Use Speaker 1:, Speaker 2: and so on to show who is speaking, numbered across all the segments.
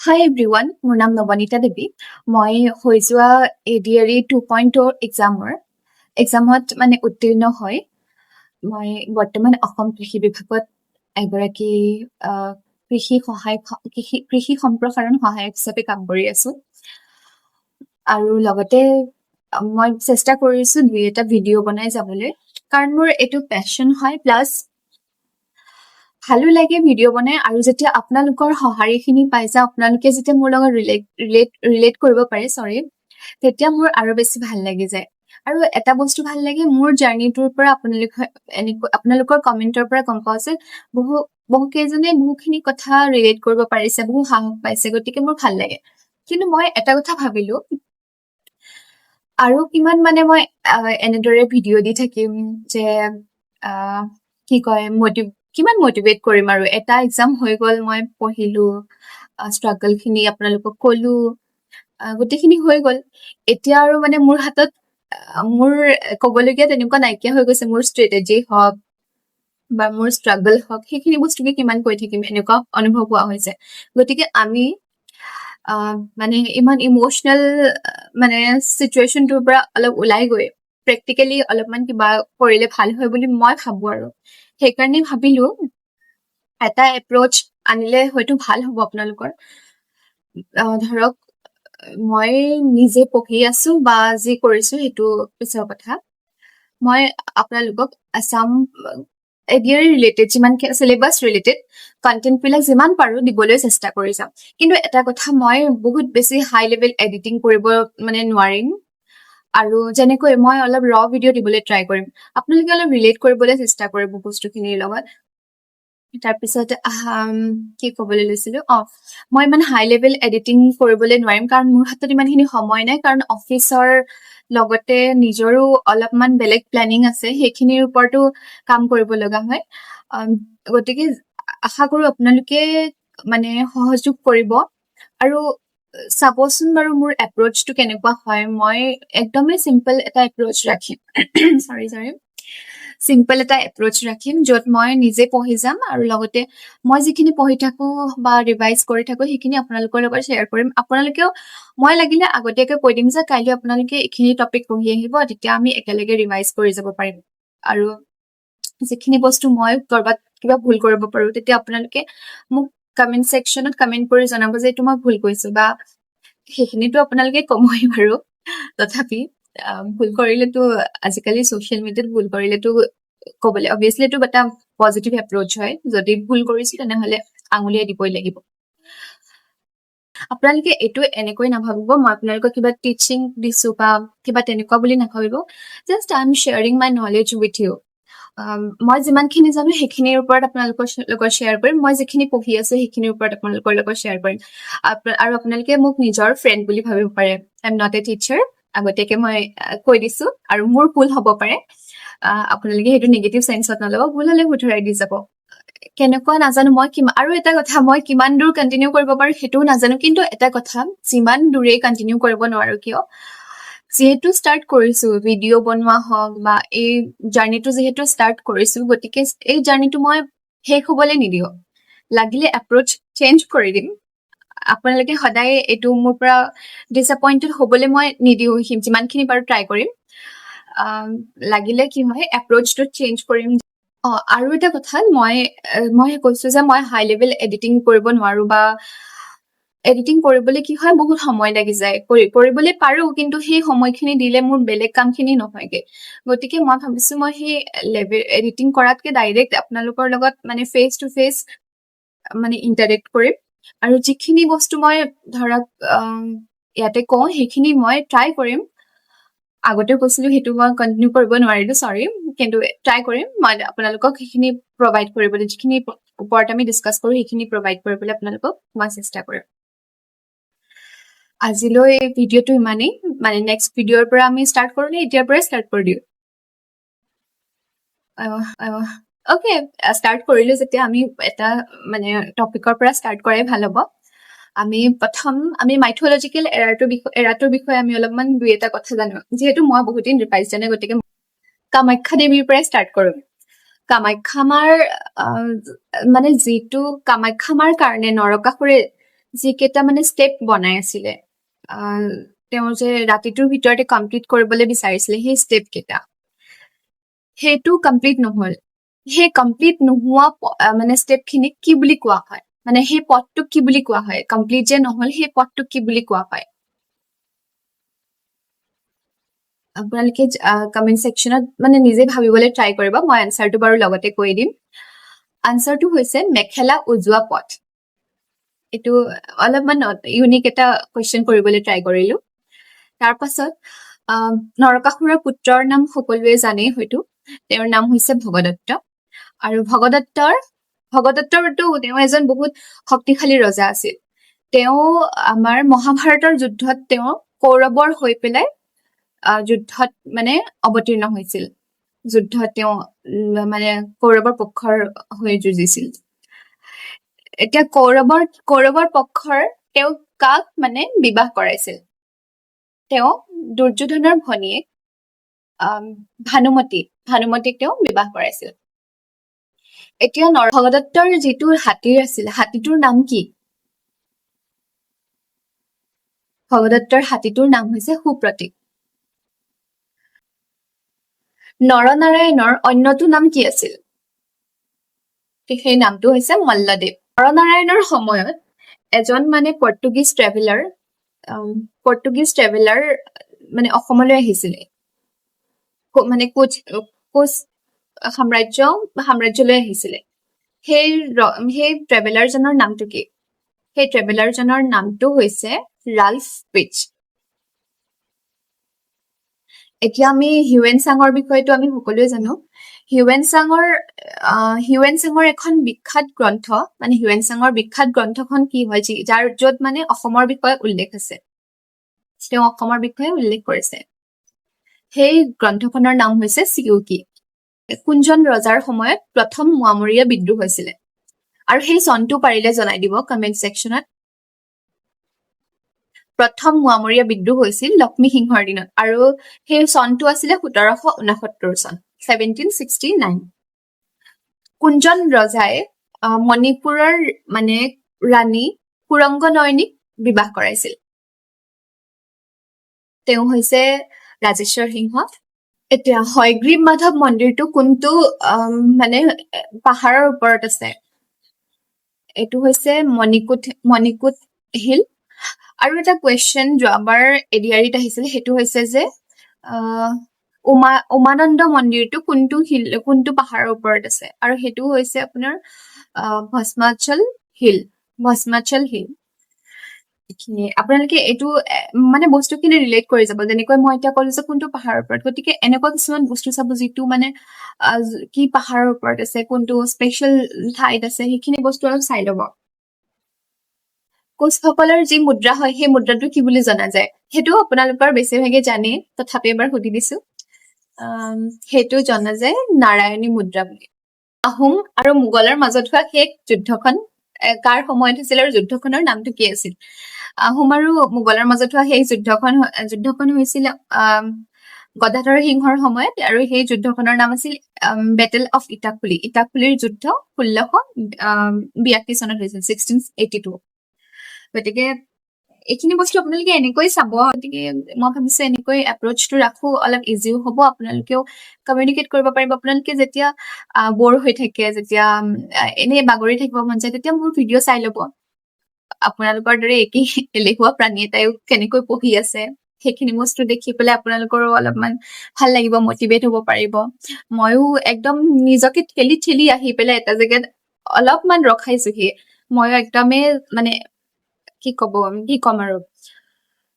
Speaker 1: হাই everyone, মোৰ নাম নৱনীতা দেৱী। মই হৈ যোৱা ADRE 2.0 এক্সামত উত্তীৰ্ণ হয়। মই বৰ্তমান অসম কৃষি বিভাগত এগৰাকী কৃষি সম্প্ৰসাৰণ সহায়ক হিচাপে কাম কৰি আছো। আৰু লগতে মই চেষ্টা কৰিছো 2-এটা ভিডিঅ' বনাই যাবলৈ, কাৰণ মোৰ এইটো পেশ্যন হয়। প্লাছ ভালো লাগে ভিডিঅ' বনাই, আৰু যেতিয়া আপোনালোকৰ সঁহাৰিখিনি পাই যাওঁ, আপোনালোকে যেতিয়া মোৰ লগত ৰিলেট কৰিব পাৰে, তেতিয়া মোৰ আৰু বেছি ভাল লাগি যায়। আৰু এটা বস্তু ভাল লাগে, মোৰ জাৰ্ণিটোৰ পৰা আপোনালোকৰ কমেণ্টৰ পৰা গম পাওঁ যে বহুকেইজনে বহুখিনি কথা ৰিলেট কৰিব পাৰিছে, বহু সাহস পাইছে, গতিকে মোৰ ভাল লাগে। কিন্তু মই এটা কথা ভাবিলো, আৰু কিমান মই এনেদৰে ভিডিঅ' দি থাকিম যে কিমান মটিভেট কৰিম। আৰু এটা এক্সাম হৈ গ'ল, মই পঢ়িলো, ষ্ট্ৰাগল খিনি আপোনালোকক কলো, গোটেইখিনি হৈ গ'ল। এতিয়া আৰু মোৰ হাতত মোৰ ক'বলগীয়া তেনেকুৱা নাইকিয়া হৈ গৈছে। মোৰ ষ্ট্ৰেটেজি হওক বা মোৰ ষ্ট্ৰাগল হওক, সেইখিনি বস্তুকে কিমান কৈ থাকিম, এনেকুৱা অনুভৱ হোৱা হৈছে। গতিকে আমি ইমান ইম'চনেল চিটুৱেশ্যনটোৰ পৰা অলপ ওলাই গৈ প্ৰেক্টিকেলি অলপমান কিবা কৰিলে ভাল হয় বুলি মই ভাবো। আৰু সেইকাৰণে ভাবিলো এটা এপ্ৰ'চ আনিলে হয়তো ভাল হ'ব আপোনালোকৰ। ধৰক, মই নিজে পঢ়ি আছো বা যি কৰিছো সেইটো পিছৰ কথা। মই আপোনালোকক আছাম ADRE ৰিলেটেড যিমান চিলেবাছ ৰিলেটেড কণ্টেণ্ট বিলাক যিমান পাৰো দিবলৈ চেষ্টা কৰি যাম। কিন্তু এটা কথা, মই বহুত বেছি হাই লেভেল এডিটিং কৰিব নোৱাৰিম। আৰু যেনেকৈ মই অলপ ৰ ভিডিঅ' দিবলৈ ট্ৰাই কৰিম, আপোনালোকে অলপ ৰিলেট কৰিবলৈ চেষ্টা কৰিব বস্তুখিনিৰ লগত। তাৰপিছত কি ক'বলৈ লৈছিলো, মই ইমান হাই লেভেল এডিটিং কৰিবলৈ নোৱাৰিম, কাৰণ মোৰ হাতত ইমানখিনি সময় নাই। কাৰণ অফিচৰ লগতে নিজৰো অলপমান বেলেগ প্লেনিং আছে, সেইখিনিৰ ওপৰতো কাম কৰিব লগা হয়। গতিকে আশা কৰো আপোনালোকে সহযোগ কৰিব। আৰু চাবচোন বাৰু মোৰ এপ্ৰ'চটো কেনেকুৱা হয়। মই একদমেই চিম্পল এটা এপ্ৰ'চ ৰাখিম চিম্পল এটা এপ্ৰ'চ ৰাখিম, য'ত মই নিজে পঢ়ি যাম, আৰু লগতে মই যিখিনি পঢ়ি থাকো বা ৰিভাইজ কৰি থাকো সেইখিনি আপোনালোকৰ লগত শ্বেয়াৰ কৰিম। আপোনালোকেও, মই লাগিলে আগতীয়াকৈ কৈ দিম যে কাইলৈ আপোনালোকে এইখিনি টপিক পঢ়ি আহিব, তেতিয়া আমি একেলগে ৰিভাইজ কৰি যাব পাৰিম। আৰু যিখিনি বস্তু মই কৰবাত কিবা ভুল কৰিব পাৰো, তেতিয়া আপোনালোকে মোক কমেণ্ট ছেকশ্যনত কমেণ্ট কৰি জনাব যে এইটো মই ভুল কৈছো, বা সেইখিনিতো আপোনালোকে কমই বাৰু। তথাপি ভুল কৰিলেতো, আজিকালি ছচিয়েল মিডিয়াত ভুল কৰিলেতো ক'বলৈ অবভিয়াছলি এইটো এটা পজিটিভ এপ্ৰ'চ হয়। যদি ভুল কৰিছো তেনেহলে আঙুলিয়াই দিবই লাগিব। আপোনালোকে এইটো এনেকৈ নাভাবিব মই আপোনালোকক কিবা টিচিং দিছো বা কিবা তেনেকুৱা বুলি নাভাবিব। Just I am sharing my knowledge with you. মই যিমানখিনি জানো সেইখিনিৰ ওপৰত আপোনালোকৰ লগত শ্বেয়াৰ কৰিম। মই যিখিনি পঢ়ি আছো সেইখিনিৰ ওপৰত আপোনালোকৰ লগত শ্বেয়াৰ কৰিম। আৰু আপোনালোকে মোক নিজৰ ফ্ৰেণ্ড বুলি ভাবিব পাৰে। I am not a teacher, আগতীয়াকে মই কৈ দিছো। আৰু মোৰ ভুল হ'ব পাৰে, আপোনালোকে সেইটো নিগেটিভ চেন্সত নল'ব, ভুল হ'লে শুধৰাই দি যাব। কেনেকুৱা নাজানো, আৰু এটা কথা, মই কিমান দূৰ কণ্টিনিউ কৰিব পাৰো সেইটোও নাজানো। কিন্তু এটা কথা, যিমান দূৰেই কণ্টিনিউ কৰিব নোৱাৰো কিয়, যিহেতু ষ্টাৰ্ট কৰিছো, ভিডিঅ' বনোৱা হওক বা এই জাৰ্ণিটো যিহেতু ষ্টাৰ্ট কৰিছো, গতিকে এই জাৰ্ণিটো মই শেষ হবলৈ নিদিওঁ। লাগিলে এপ্ৰ'চ চেঞ্জ কৰি দিম, আপোনালোকে সদায় এইটো মোৰ পৰা ডিসএপইণ্টেড হবলৈ মই নিদিওঁ। যিমানখিনি পাৰো ট্ৰাই কৰিম। লাগিলে কি হয়, এপ্ৰ'চটো চেঞ্জ কৰিম। আৰু এটা কথা, মই কৈছো যে মই হাই লেভেল এডিটিং কৰিব নোৱাৰো, বা এডিটিং কৰিবলৈ কি হয়, বহুত সময় লাগি যায়। কৰিবলৈ পাৰো, কিন্তু সেই সময়খিনি দিলে মোৰ বেলেগ কামখিনি নহয়গে। গতিকে মই ভাবিছো মই সেই লেভেল এডিটিং কৰাতকে ডাইৰেক্ট আপোনালোকৰ লগত ফেচ টু ফেচ ইণ্টাৰেক্ট কৰিম। আৰু যিখিনি বস্তু মই ধৰক ইয়াতে কওঁ সেইখিনি মই ট্ৰাই কৰিম। আগতে কৈছিলো সেইটো মই কণ্টিনিউ কৰিব নোৱাৰিলো, চৰি, কিন্তু ট্ৰাই কৰিম মই আপোনালোকক সেইখিনি প্ৰভাইড কৰিবলৈ। যিখিনি ওপৰত আমি ডিছকাছ কৰো সেইখিনি প্ৰভাইড কৰিবলৈ আপোনালোকক মই চেষ্টা কৰিম। আজিলৈ এই ভিডিঅ'টো ইমানেই। নেক্সট ভিডিঅ'ৰ পৰা আমি ষ্টাৰ্ট কৰো নে এতিয়াৰ পৰাই ষ্টাৰ্ট কৰি দিওঁ? অ'কে, ষ্টাৰ্ট কৰিলো যেতিয়া আমি এটা টপিকৰ পৰা ষ্টাৰ্ট কৰাই ভাল হ'ব। প্ৰথম আমি মাইথলজিকেল এৰাটোৰ বিষয়ে আমি অলপমান 2-এটা কথা জানো। যিহেতু মই বহুত দিন ৰিভাইজ জানে, গতিকে কামাখ্যা দেৱীৰ পৰাই ষ্টাৰ্ট কৰো। কামাখ্যা মাৰ যিটো কামাখ্যা মাৰ কাৰণে নৰকাসুৰে যিকেইটা মানে ষ্টেপ বনাই আছিলে তেওঁ যে ৰাতিটোৰ ভিতৰতে কমপ্লিট কৰিবলৈ বিচাৰিছিলে সেই ষ্টেপ কেইটা সেইটো কমপ্লিট নহল সেই কমপ্লিট নোহোৱা মানে ষ্টেপ খিনিক কি বুলি কোৱা হয় মানে সেই পথটোক কি বুলি কোৱা হয় কমপ্লিট যে নহল সেই পথটোক কি বুলি কোৱা হয় আপোনালোকে কমেন্ট সেকশনত মানে নিজে ভাবিবলৈ ট্ৰাই কৰিব মই আনসাৰটো বাৰু লগতে কৈ দিম আনসাৰটো হৈছে মেখেলা উজোৱা পথ এটো অলপমান ইউনিক এটা কোৱেশ্চন কৰিবলৈ ট্ৰাই কৰিলো তাৰ পাছত নৰকাসুৰৰ পুত্ৰৰ নাম সকলোৱে জানেই হয়তো তেওঁৰ নাম হৈছে ভগদত্ত আৰু ভগদত্তৰটো তেওঁ এজন বহুত শক্তিশালী ৰজা আছিল তেওঁ আমাৰ মহাভাৰতৰ যুদ্ধত তেওঁ কৌৰৱৰ হৈ পেলাই যুদ্ধত মানে অৱতীৰ্ণ হৈছিল যুদ্ধত তেওঁ মানে কৌৰৱৰ পক্ষৰ হৈ যুঁজিছিল এতিয়া কৌৰৱৰ পক্ষৰ তেওঁ কাক মানে বিবাহ কৰাইছিল তেওঁ দুৰ্যোধনৰ ভনীয়েক ভানুমতীক তেওঁ বিবাহ কৰাইছিল এতিয়া ভগদত্তৰ যিটো হাতীৰ আছিল হাতীটোৰ নাম কি ভগদত্তৰ হাতীটোৰ নাম হৈছে সুপ্ৰতীক নৰনাৰায়ণৰ অন্যটো নাম কি আছিল সেই নামটো হৈছে মল্লদেৱ নৰনাৰায়ণৰ সময়ত এজন মানে পৰ্তুগীজ ট্ৰেভেলাৰ মানে অসমলৈ আহিছিলে মানে কোচ সাম্ৰাজ্যলৈ আহিছিলে সেই ট্ৰেভেলাৰজনৰ নামটো কি সেই ট্ৰেভেলাৰজনৰ নামটো হৈছে ৰাল্ফ পিচ এতিয়া আমি হিউৱেন চাঙৰ বিষয়টো আমি সকলোৱে জানো হিউৱেন চাঙৰ এখন বিখ্যাত গ্ৰন্থ মানে হিউৱেন চাঙৰ বিখ্যাত গ্ৰন্থখন কি হয় যাৰ য'ত মানে অসমৰ বিষয়ে উল্লেখ আছে তেওঁ অসমৰ বিষয়ে উল্লেখ কৰিছে সেই গ্ৰন্থখনৰ নাম হৈছে চিউকি কোনজন ৰজাৰ সময়ত প্ৰথম মোৱামৰীয়া বিদ্ৰোহ হৈছিলে আৰু সেই চনটো পাৰিলে জনাই দিব কমেন্ট সেকশনত প্ৰথম মোৱামৰীয়া বিদ্ৰোহ হৈছিল লক্ষ্মী সিংহৰ দিনত আৰু সেই চনটো আছিলে 1769 চন 1769 কোনজন ৰজাই মণিপুৰৰ মানে ৰাণী কুৰংগনয়নীক বিবাহ কৰাইছিল তেওঁ হৈছে ৰাজেশ্বৰ সিংহ এতিয়া হয়গ্ৰীৱ মাধৱ মন্দিৰটো কোনটো মানে পাহাৰৰ ওপৰত আছে এইটো হৈছে মণিকুট হিল আৰু এটা কোৱেশ্চন যোৱাবাৰ এডিআৰিত আহিছিল সেইটো হৈছে যে উমানন্দ মন্দিৰটো কোনটো পাহাৰৰ ওপৰত আছে আৰু সেইটো হৈছে আপোনাৰ ভস্মাচল হিল আপোনালোকে এইটো মানে বস্তুখিনি ৰিলেট কৰি যাব যেনেকৈ মই এতিয়া ক'লো যে কোনটো পাহাৰৰ ওপৰত গতিকে এনেকুৱা কিছুমান বস্তু চাব যিটো মানে কি পাহাৰৰ ওপৰত আছে কোনটো স্পেচিয়েল ঠাইত আছে সেইখিনি বস্তু অলপ চাই ল'ব কোচসকলৰ যি মুদ্ৰা হয় সেই মুদ্ৰাটো কি বুলি জনা যায় সেইটো আপোনালোকৰ বেছিভাগে জানে তথাপি এবাৰ সুধি দিছো সেইটো জনা যায় নাৰায়ণী মুদ্ৰা বুলি আহোম আৰু মোগলৰ মাজত হোৱা শেষ যুদ্ধখন কাৰ সময়ত হৈছিল আৰু যুদ্ধখনৰ নামটো কি আছিল আহোম আৰু মোগলৰ মাজত হোৱা সেই যুদ্ধখন হৈছিল গদাধৰ সিংহৰ সময়ত আৰু সেই যুদ্ধখনৰ নাম আছিল বেটেল অফ ইটাকুলিৰ যুদ্ধ 1682 চনত হৈছিল 1682 গতিকে এইখিনি বস্তু আপোনালোকে এনেকৈ চাব গতিকে মই ভাবিছো এনেকৈ এপ্ৰচটো ৰাখো অলপ ইজিও হ'ব আপোনালোকেও কমিউনিকেট কৰিব পাৰিব আপোনালোকে যেতিয়া বৰ হৈ থাকে যেতিয়া এনে বাগৰি থাকিব মন যায় তেতিয়া মোৰ ভিডিঅ' চাই ল'ব আপোনালোকৰ দৰে একেই এলেহুৱা প্ৰাণী এটাইও কেনেকৈ পঢ়ি আছে সেইখিনি বস্তু দেখি পেলাই আপোনালোকৰো অলপমান ভাল লাগিব মটিভেট হ'ব পাৰিব ময়ো একদম নিজকে ঠেলি আহি পেলাই এটা জেগাত অলপমান ৰখাইছোহি ময়ো একদমেই মানে কি কম আৰু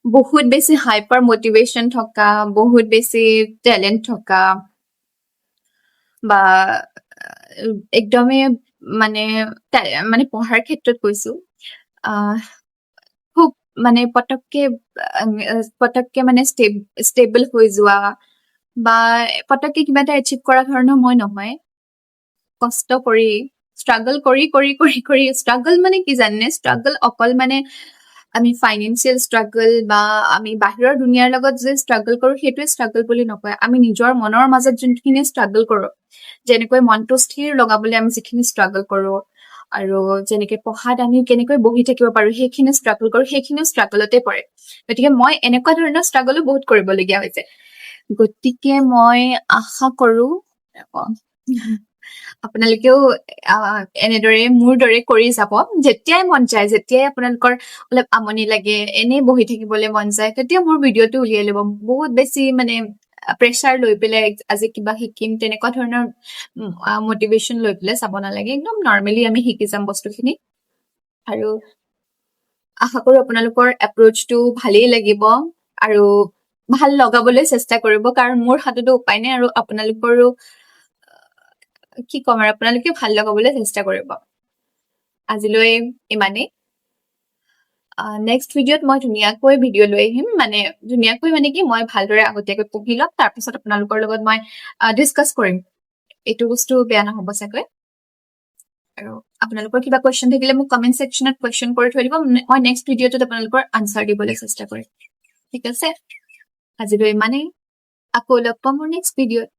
Speaker 1: বহুত বেছি হাইপাৰ মটিভেশ্যন থকা বহুত বেছি টেলেণ্ট থকা বা একদমেই মানে পঢ়াৰ ক্ষেত্ৰত কৈছো খুব মানে পটককে মানে ষ্টেবল হৈ যোৱা বা পটককে কিবা এটা এচিভ কৰা ধৰণৰ মই নহয় কষ্ট কৰি ষ্ট্ৰাগল কৰি ষ্ট্ৰাগল মানে কি জানে ষ্ট্ৰাগল অকল মানে আমি ফাইনেন্সিয়েল ষ্ট্ৰাগল বা আমি বাহিৰৰ দুনিয়াৰ লগত যে ষ্ট্ৰাগল কৰো সেইটোৱে ষ্ট্ৰাগল বুলি নকয় আমি নিজৰ মনৰ মাজত যোনখিনি ষ্ট্ৰাগল কৰো যেনেকৈ মনটো স্থিৰ লগাবলৈ আমি যিখিনি ষ্ট্ৰাগল কৰো আৰু যেনেকে পঢ়াত আমি কেনেকৈ বহি থাকিব পাৰো সেইখিনি ষ্ট্ৰাগল কৰো, সেইখিনিও ষ্ট্ৰাগলতে পৰে। গতিকে মই এনেকুৱা ধৰণৰ ষ্ট্ৰাগলো বহুত কৰিবলগীয়া হৈছে। গতিকে মই আশা কৰো আপোনালোকেও এনেদৰে মোৰ দৰে কৰি যাব। যেতিয়াই মন যায়, যেতিয়াই আপোনালোকৰ অলপ আমনি লাগে, এনেই বহি থাকিবলৈ মন যায়, তেতিয়া মোৰ ভিডিঅ'টো উলিয়াই ল'ব। বহুত বেছি মানে প্ৰেছাৰ লৈ পেলাই আজি কিবা শিকিম তেনেকুৱা ধৰণৰ মটিভেশ্যন লৈ পেলাই চাব নালাগে। একদম নৰ্মেলি আমি শিকি যাম বস্তুখিনি। আৰু আশা কৰো আপোনালোকৰ এপ্ৰ'চটো ভালেই লাগিব আৰু ভাল লগাবলৈ চেষ্টা কৰিব, কাৰণ মোৰ হাততো উপায় নাই, আৰু আপোনালোকৰো কি ক'ম আৰু আপোনালোকে ভাল লগাবলৈ চেষ্টা কৰিব। আজিলৈ ইমানেই। নেক্সট ভিডিঅ'ত মই ধুনীয়াকৈ ভিডিঅ' লৈ আহিম, মানে ধুনীয়াকৈ মানে কি মই ভালদৰে আগতীয়াকৈ পঢ়ি ল'ম, তাৰপিছত আপোনালোকৰ লগত মই ডিছকাছ কৰিম। এইটো বস্তু বেয়া নহ'ব চাগৈ। আৰু আপোনালোকৰ কিবা কুৱেশ্যন থাকিলে মোক কমেণ্ট ছেকশ্যনত কুৱেশ্যন কৰি থৈ দিব, মই নেক্সট ভিডিঅ'টোত আপোনালোকৰ আনচাৰ দিবলৈ চেষ্টা কৰিম। ঠিক আছে, আজিলৈ ইমানেই। আকৌ লগ পাম মোৰ নেক্সট ভিডিঅ'ত।